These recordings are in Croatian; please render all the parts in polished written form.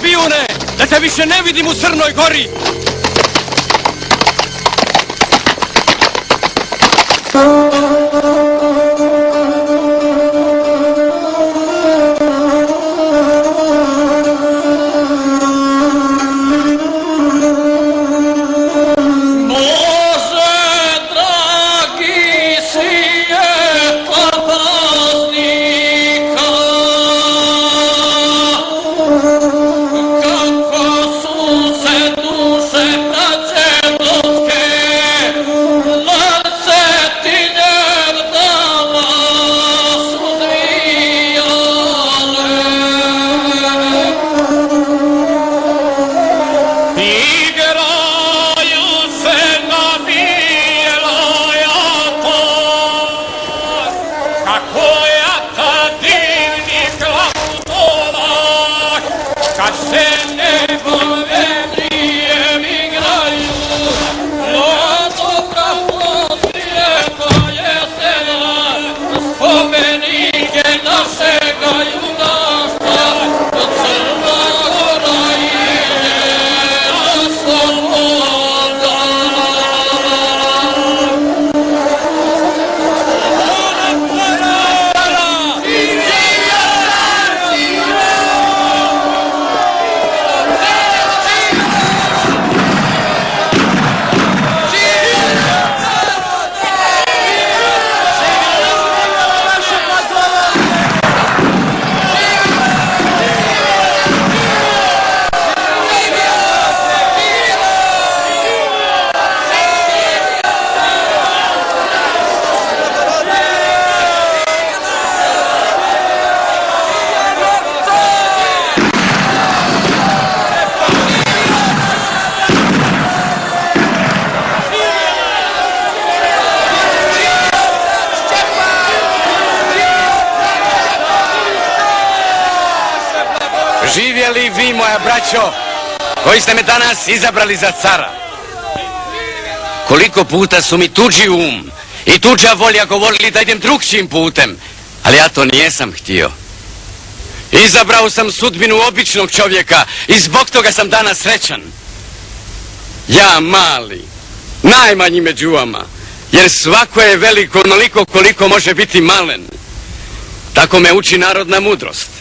špijune, da te više ne vidim u Crnoj Gori! Živjeli vi, moja braćo, koji ste me danas izabrali za cara. Koliko puta su mi tuđi um i tuđa volja govorili da idem drugčijim putem, ali ja to nijesam htio. Izabrao sam sudbinu običnog čovjeka i zbog toga sam danas srećan. Ja mali, najmanji među vama, jer svako je veliko onoliko koliko može biti malen. Tako me uči narodna mudrost.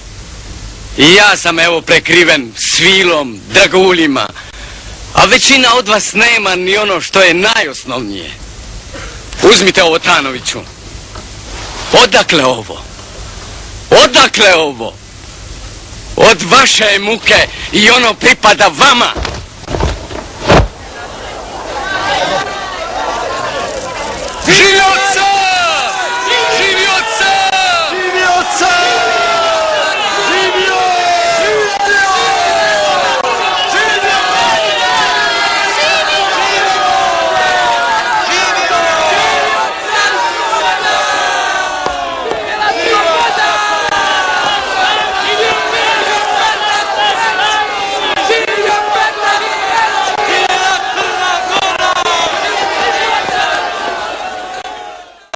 I ja sam evo prekriven svilom, draguljima, a većina od vas nema ni ono što je najosnovnije. Uzmite ovo, Tanoviću. Odakle ovo? Odakle ovo? Od vaše muke i ono pripada vama. Živio